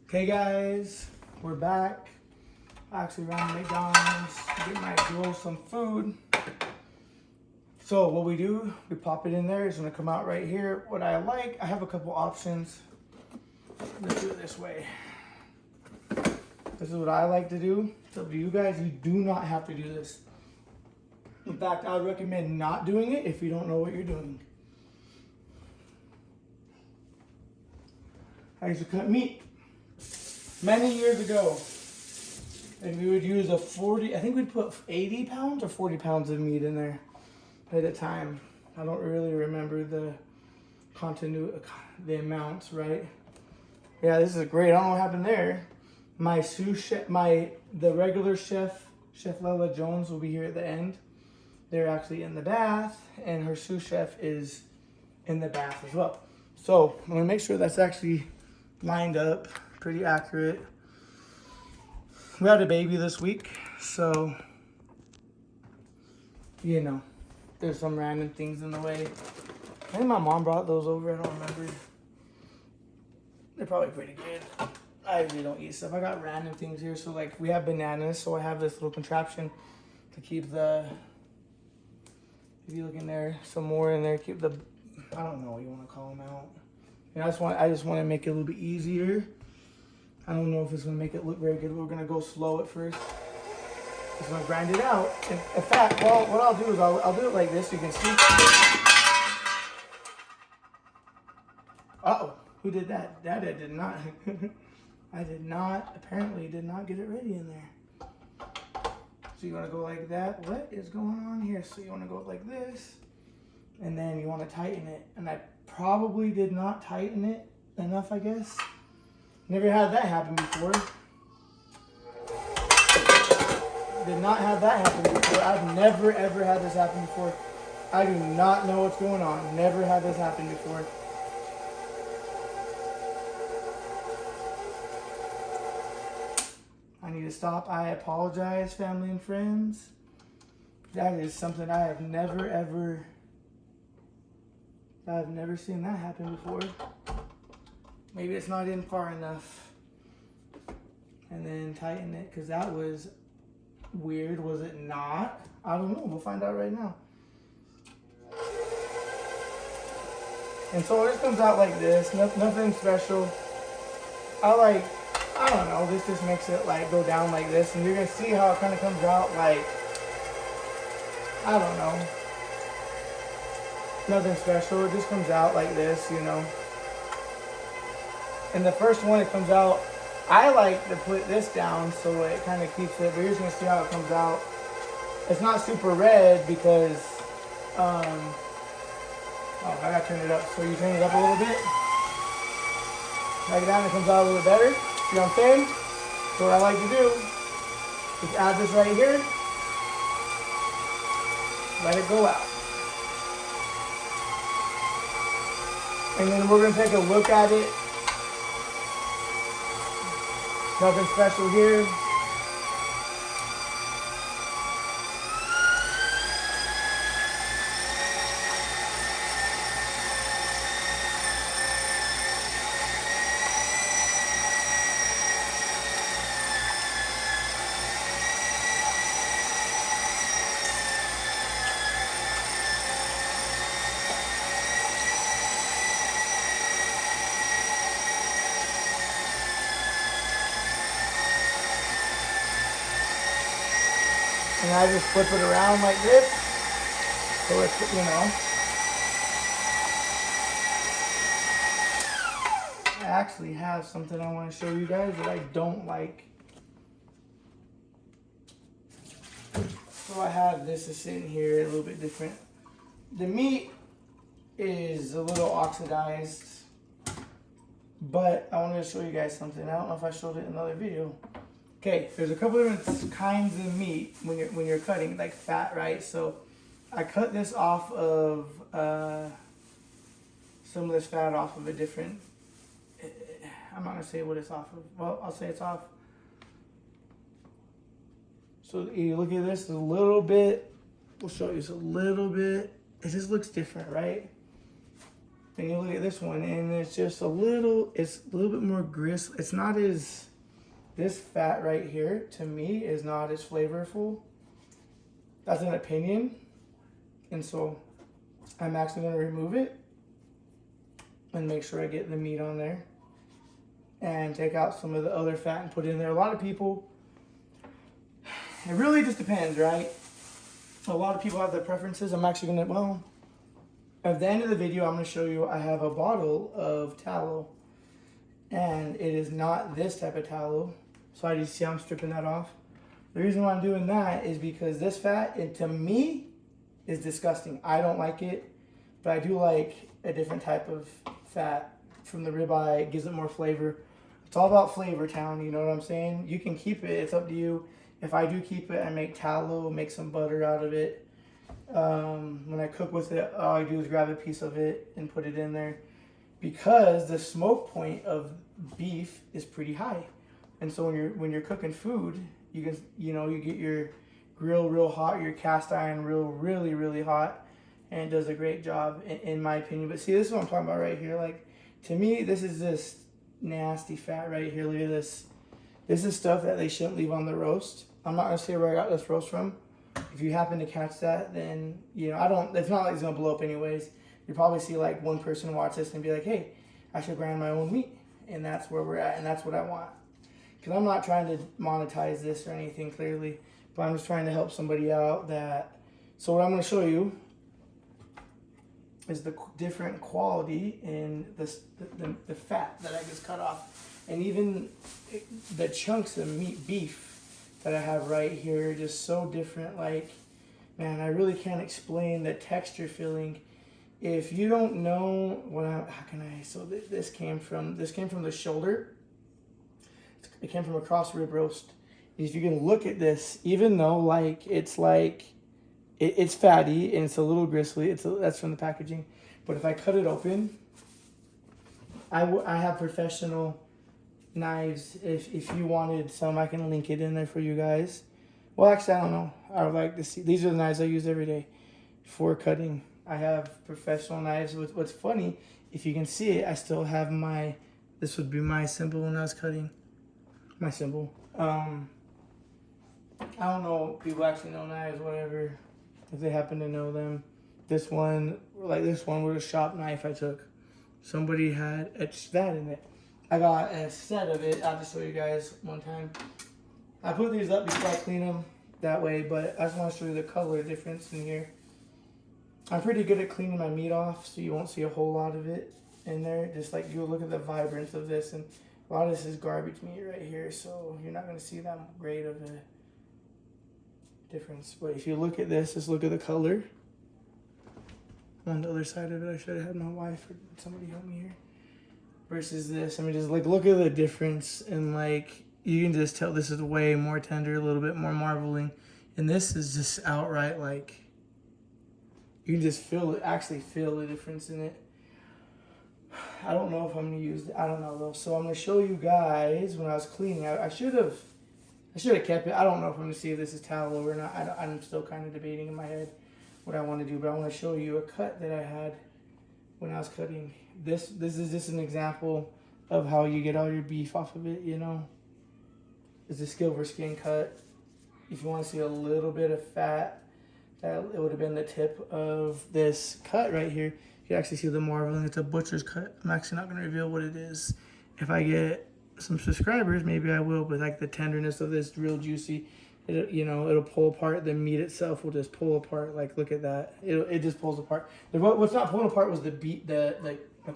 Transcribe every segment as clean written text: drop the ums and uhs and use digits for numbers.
Okay guys, we're back. I actually ran to McDonald's to get my girl some food. So what we do, we pop it in there. It's gonna come out right here. What I like, I have a couple options. Let's do it this way. This is what I like to do. So to you guys, you do not have to do this. In fact, I would recommend not doing it if you don't know what you're doing. I used to cut meat many years ago, and we would use a 40, I think we'd put 80 pounds or 40 pounds of meat in there at a time. I don't really remember the amounts, right? Yeah, this is great. I don't know what happened there. My sous chef, the regular chef, Chef Lela Jones, will be here at the end. They're actually in the bath, and her sous chef is in the bath as well. So I'm gonna make sure that's actually lined up pretty accurate. We had a baby this week, so you know, there's some random things in the way. I think my mom brought those over, I don't remember. They're probably pretty good. I usually don't eat stuff. I got random things here, so like we have bananas, so I have this little contraption to keep the, if you look in there, some more in there, keep the, I don't know what you want to call them out. And I just want to make it a little bit easier. I don't know if it's going to make it look very good. We're going to go slow at first. Just going to grind it out. In fact, well, what I'll do is I'll do it like this so you can see. Uh-oh. Who did that? That I did not. I did not, apparently did not get it ready in there. So you want to go like that. What is going on here? So you want to go like this. And then you want to tighten it. And I probably did not tighten it enough, I guess. Never had that happen before. Did not have that happen before. I've never ever had this happen before. I do not know what's going on. Never had this happen before. I need to stop. I apologize, family and friends. That is something I have never ever, I've never seen that happen before. Maybe it's not in far enough. And then tighten it, because that was weird. Was it not? I don't know. We'll find out right now. And so it just comes out like this. Nothing special. I don't know. This just makes it like go down like this. And you're going to see how it kind of comes out like, I don't know. Nothing special. It just comes out like this, you know. And the first one, it comes out, I like to put this down so it kind of keeps it, but you're just going to see how it comes out. It's not super red because, oh, I got to turn it up. So you turn it up a little bit. Drag it down, it comes out a little bit better. See what I'm saying? So what I like to do is add this right here. Let it go out. And then we're going to take a look at it. Nothing special here. And I just flip it around like this. So it's, you know. I actually have something I want to show you guys that I don't like. So I have this is sitting here a little bit different. The meat is a little oxidized. But I wanted to show you guys something. I don't know if I showed it in another video. Okay, there's a couple different kinds of meat when you're cutting, like fat, right? So I cut this off of some of this fat off of a different. I'm not gonna say what it's off of. Well, I'll say it's off. So you look at this a little bit. We'll show you just a little bit. It just looks different, right? Then you look at this one, and it's just a little bit more gristle. It's not as, this fat right here, to me, is not as flavorful. That's an opinion. And so I'm actually going to remove it and make sure I get the meat on there. And take out some of the other fat and put it in there. A lot of people, it really just depends, right? A lot of people have their preferences. I'm actually going to, well, at the end of the video, I'm going to show you I have a bottle of tallow. And it is not this type of tallow. So I just see I'm stripping that off. The reason why I'm doing that is because this fat, to me, is disgusting. I don't like it, but I do like a different type of fat from the ribeye. It gives it more flavor. It's all about flavor town, you know what I'm saying? You can keep it, it's up to you. If I do keep it, I make tallow, make some butter out of it. When I cook with it, all I do is grab a piece of it and put it in there. Because the smoke point of beef is pretty high. And so when you're cooking food, you get your grill real hot, your cast iron really hot, and it does a great job in my opinion. But see, this is what I'm talking about right here. Like, to me, this is this nasty fat right here. Look at this. This is stuff that they shouldn't leave on the roast. I'm not gonna say where I got this roast from. If you happen to catch that, then it's not like it's gonna blow up anyways. You probably see like one person watch this and be like, hey, I should grind my own meat. And that's where we're at, and that's what I want. Because I'm not trying to monetize this or anything clearly, but I'm just trying to help somebody out that. So what I'm going to show you is the different quality in the fat that I just cut off. And even the chunks of beef that I have right here are just so different. Like, man, I really can't explain the texture feeling. If you don't know so this came from the shoulder. It came from a cross rib roast. If you can look at this, even though it's fatty and it's a little gristly, that's from the packaging. But if I cut it open, I have professional knives. If you wanted some, I can link it in there for you guys. Well, actually, I don't know. I would like to see. These are the knives I use every day for cutting. I have professional knives. What's funny, if you can see it, I still have this would be my symbol when I was cutting. My symbol. I don't know if people actually know knives, whatever, if they happen to know them. This one was a shop knife I took. Somebody had that in it. I got a set of it. I'll just show you guys one time. I put these up before I clean them that way, but I just want to show you the color difference in here. I'm pretty good at cleaning my meat off, so you won't see a whole lot of it in there. Just like you look at the vibrance of this, and a lot of this is garbage meat right here, so you're not going to see that great of a difference. But if you look at this, just look at the color. On the other side of it, I should have had my wife or somebody help me here. Versus this, I mean, just look at the difference, and you can just tell this is way more tender, a little bit more marbling, and this is just outright you can just actually feel the difference in it. I don't know if I'm gonna use it. I don't know though. So I'm gonna show you guys when I was cleaning. I should have kept it. I don't know if I'm gonna see if this is tallow or not. I'm still kind of debating in my head what I want to do. But I want to show you a cut that I had when I was cutting. This is just an example of how you get all your beef off of it. It's a silver skin cut. If you want to see a little bit of fat, it would have been the tip of this cut right here. You can actually see the marbling. It's a butcher's cut. I'm actually not going to reveal what it is. If I get some subscribers, maybe I will. But the tenderness of this, real juicy. It'll pull apart. The meat itself will just pull apart. Look at that. It just pulls apart. What's not pulling apart was the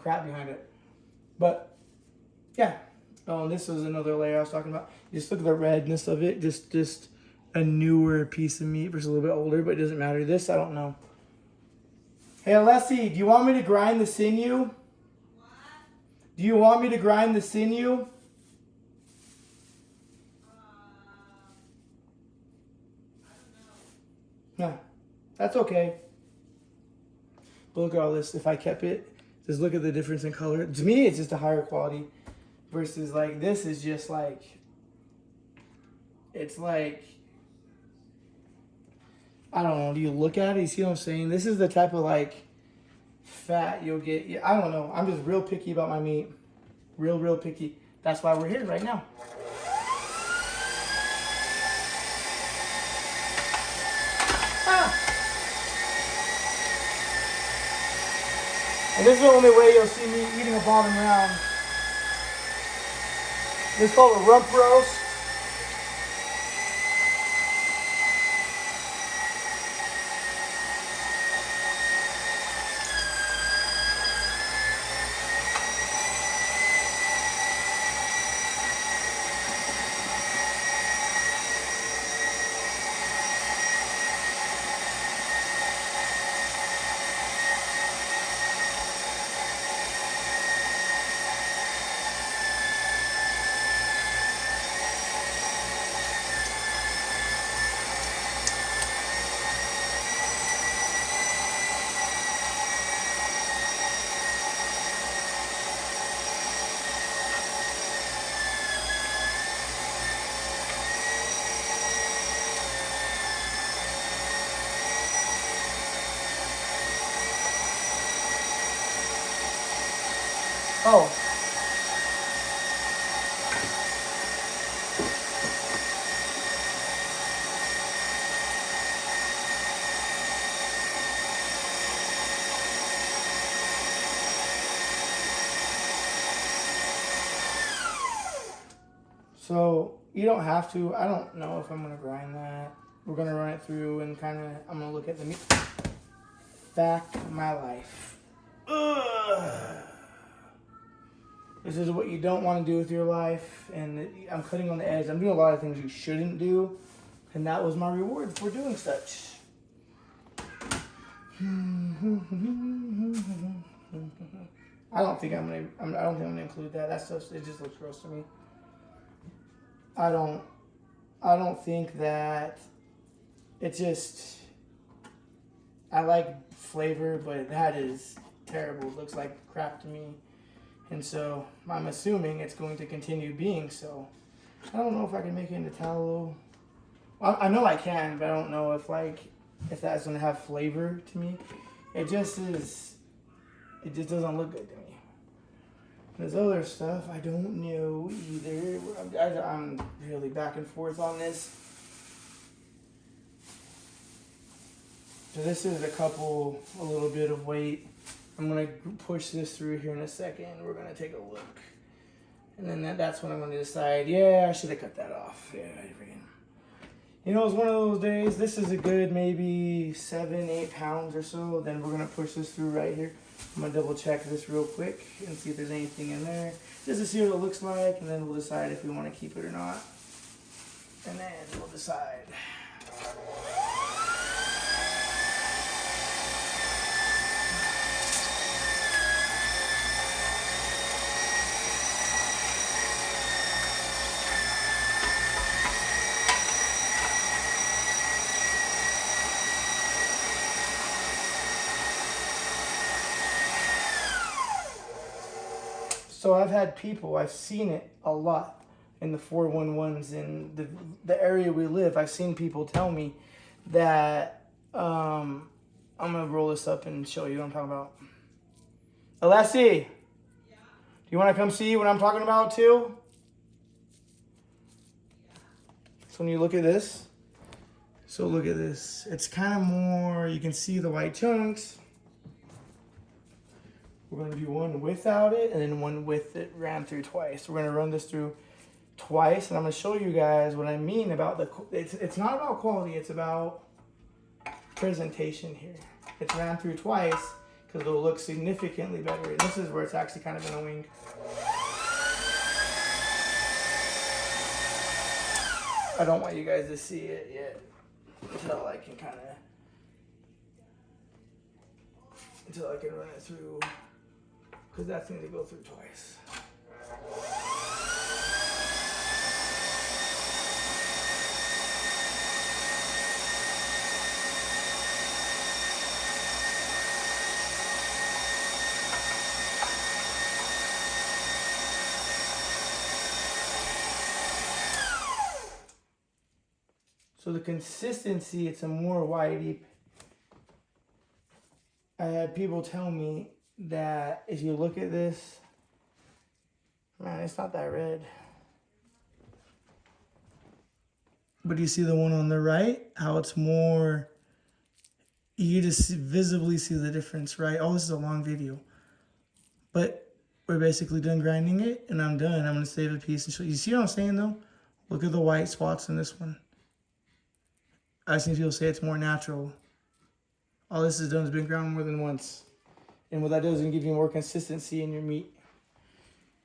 crap behind it. But yeah. Oh, and this was another layer I was talking about. Just look at the redness of it. Just a newer piece of meat versus a little bit older, but it doesn't matter. This, I don't know. Hey, Alessi, do you want me to grind the sinew? What? Do you want me to grind the sinew? I don't know. No, that's okay. But look at all this. If I kept it, just look at the difference in color. To me, it's just a higher quality versus this is just it's I don't know. Do you look at it? You see what I'm saying? This is the type of fat you'll get. Yeah, I don't know. I'm just real picky about my meat. Real picky. That's why we're here right now. And this is the only way you'll see me eating a bottom round. This is called a rump roast. Oh. So you don't have to. I don't know if I'm gonna grind that. We're gonna run it through and kind of. I'm gonna look at the meat. Fact of my life. Ugh. This is what you don't want to do with your life, and I'm cutting on the edge. I'm doing a lot of things you shouldn't do, and that was my reward for doing such. I don't think I'm gonna include that. That's just, it just looks gross to me. I don't think that. It just. I like flavor, but that is terrible. It looks like crap to me. And so I'm assuming it's going to continue being so. I don't know if I can make it into tallow. Well, I know I can, but I don't know if that's going to have flavor to me. It just doesn't look good to me. There's other stuff I don't know either. I'm really back and forth on this. So this is a little bit of weight. I'm going to push this through here in a second. We're going to take a look. And then that's when I'm going to decide, yeah, I should have cut that off. Yeah, you know, it's one of those days. This is a good maybe 7-8 pounds or so. Then we're going to push this through right here. I'm going to double check this real quick and see if there's anything in there. Just to see what it looks like. And then we'll decide if we want to keep it or not. And then we'll decide. So I've seen it a lot in the 411s in the area we live. I've seen people tell me that, I'm going to roll this up and show you what I'm talking about. Alessi, do you want to come see what I'm talking about too? So when you look at this, it's kind of more, you can see the white chunks. We're going to do one without it and then one with it ran through twice. We're going to run this through twice, and I'm going to show you guys what I mean about it's not about quality, it's about presentation here. It's ran through twice because it'll look significantly better. And this is where it's actually kind of annoying. I don't want you guys to see it yet until I can run it through. Because that's going to go through twice. So the consistency, it's a more whitey. I had people tell me that if you look at this, man, it's not that red. But you see the one on the right, how it's more, you just visibly see the difference, right? Oh, this is a long video. But we're basically done grinding it, and I'm done. I'm going to save a piece and show you. See what I'm saying, though? Look at the white spots in this one. I've seen people say it's more natural. All this has done is been ground more than once. And what that does is give you more consistency in your meat.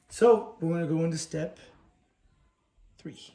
So we're going to go into step 3.